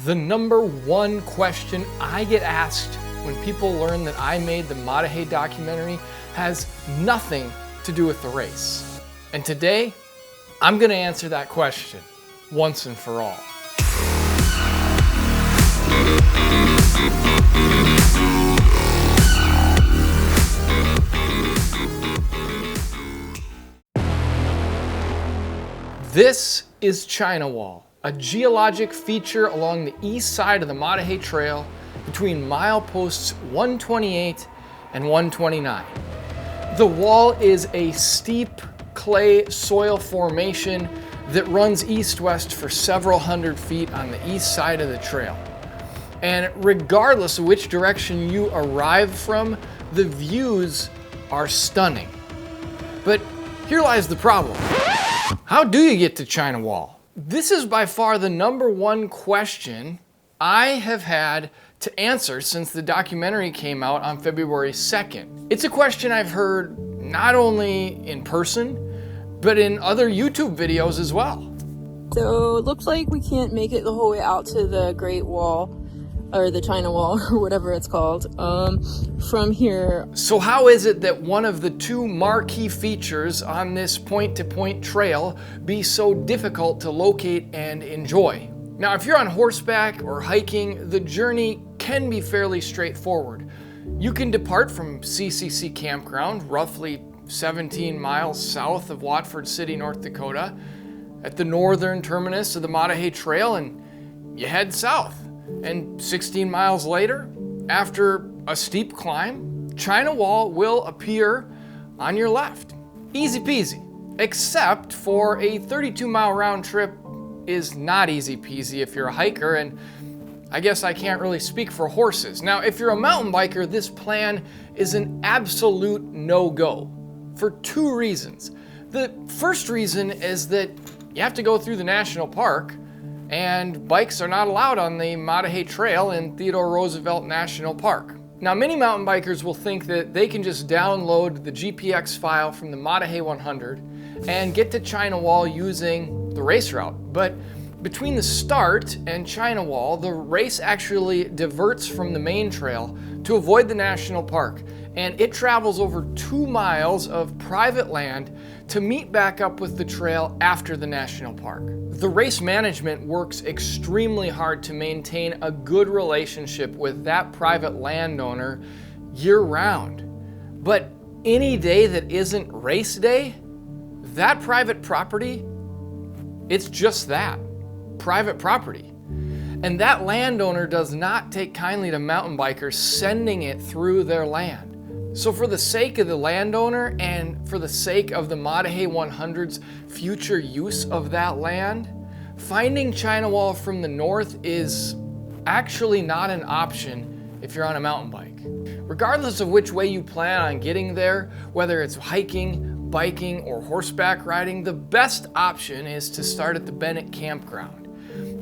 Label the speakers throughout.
Speaker 1: The number one question I get asked when people learn that I made the MAAH DAAH HEY documentary has nothing to do with the race. And today, I'm gonna answer that question once and for all. This is China Wall, a geologic feature along the east side of the MAAH DAAH HEY Trail between mileposts 128 and 129. The wall is a steep clay soil formation that runs east-west for several hundred feet on the east side of the trail. And regardless of which direction you arrive from, the views are stunning. But here lies the problem. How do you get to China Wall? This is by far the number one question I have had to answer since the documentary came out on February 2nd. It's a question I've heard not only in person, but in other YouTube videos as well.
Speaker 2: So it looks like we can't make it the whole way out to the Great Wall, or the China Wall, or whatever it's called, from here.
Speaker 1: So how is it that one of the two marquee features on this point-to-point trail be so difficult to locate and enjoy? Now, if you're on horseback or hiking, the journey can be fairly straightforward. You can depart from CCC Campground, roughly 17 miles south of Watford City, North Dakota, at the northern terminus of the MAAH DAAH HEY Trail, and you head south. And 16 miles later, after a steep climb, China Wall will appear on your left. Easy peasy, except for a 32-mile round trip is not easy peasy if you're a hiker, and I guess I can't really speak for horses. Now, if you're a mountain biker, this plan is an absolute no-go for two reasons. The first reason is that you have to go through the national park, and bikes are not allowed on the MAAH DAAH HEY Trail in Theodore Roosevelt National Park. Now, many mountain bikers will think that they can just download the GPX file from the MAAH DAAH HEY 100 and get to China Wall using the race route. But between the start and China Wall, the race actually diverts from the main trail to avoid the national park, and it travels over 2 miles of private land to meet back up with the trail after the national park. The race management works extremely hard to maintain a good relationship with that private landowner year-round. But any day that isn't race day, that private property, it's just that, private property. And that landowner does not take kindly to mountain bikers sending it through their land. So for the sake of the landowner and for the sake of the MAAH DAAH HEY 100's future use of that land, finding China Wall from the north is actually not an option if you're on a mountain bike. Regardless of which way you plan on getting there, whether it's hiking, biking, or horseback riding, the best option is to start at the Bennett Campground.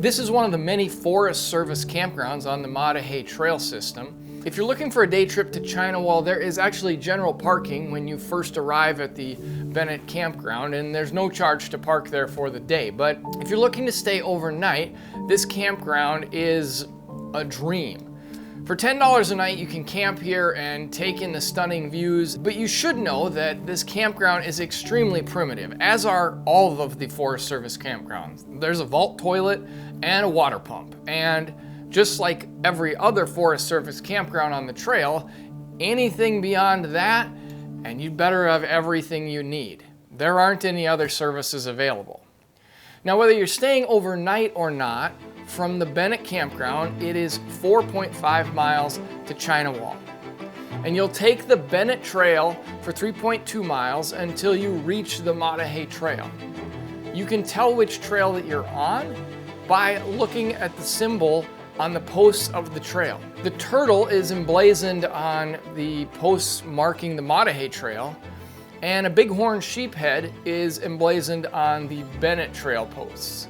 Speaker 1: This is one of the many Forest Service campgrounds on the MAAH DAAH HEY trail system. If you're looking for a day trip to China Wall, there is actually general parking when you first arrive at the Bennett Campground, and there's no charge to park there for the day. But if you're looking to stay overnight, this campground is a dream. For $10 a night, you can camp here and take in the stunning views, but you should know that this campground is extremely primitive, as are all of the Forest Service campgrounds. There's a vault toilet and a water pump, and just like every other Forest Service campground on the trail, anything beyond that, and you'd better have everything you need. There aren't any other services available. Now, whether you're staying overnight or not, from the Bennett Campground, it is 4.5 miles to China Wall. And you'll take the Bennett Trail for 3.2 miles until you reach the MAAH DAAH HEY Trail. You can tell which trail that you're on by looking at the symbol on the posts of the trail. The turtle is emblazoned on the posts marking the MAAH DAAH HEY Trail, and a bighorn sheephead is emblazoned on the Bennett Trail posts.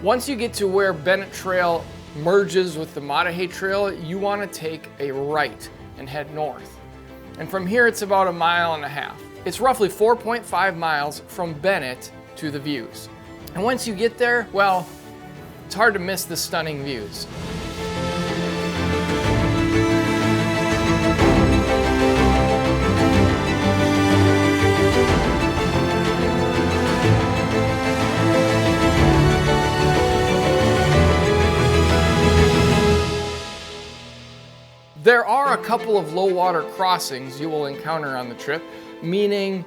Speaker 1: Once you get to where Bennett Trail merges with the MAAH DAAH HEY Trail, you want to take a right and head north. And from here, it's about 1.5 miles. It's roughly 4.5 miles from Bennett to the views. And once you get there, well, It's hard to miss the stunning views. There are a couple of low water crossings you will encounter on the trip, meaning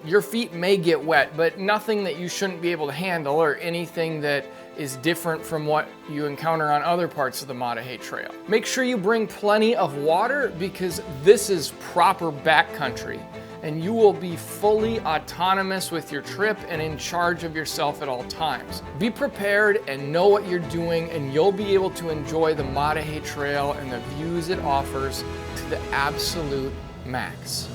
Speaker 1: your feet may get wet, but nothing that you shouldn't be able to handle or anything that is different from what you encounter on other parts of the MAAH DAAH HEY Trail. Make sure you bring plenty of water because this is proper backcountry and you will be fully autonomous with your trip and in charge of yourself at all times. Be prepared and know what you're doing and you'll be able to enjoy the MAAH DAAH HEY Trail and the views it offers to the absolute max.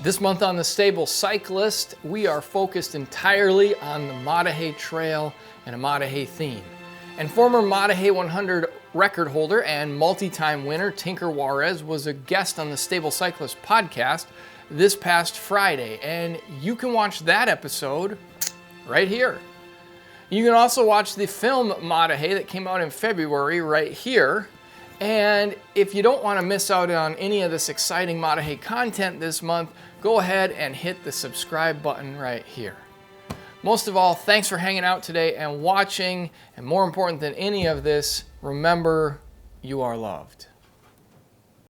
Speaker 1: This month on The Stable Cyclist, we are focused entirely on the MAAH DAAH HEY Trail and a MAAH DAAH HEY theme. And former MAAH DAAH HEY 100 record holder and multi-time winner Tinker Juarez was a guest on the Stable Cyclist podcast this past Friday, and you can watch that episode right here. You can also watch the film MAAH DAAH HEY that came out in February right here. And if you don't want to miss out on any of this exciting MAAH DAAH HEY content this month, go ahead and hit the subscribe button right here. Most of all, thanks for hanging out today and watching. And more important than any of this, remember, you are loved.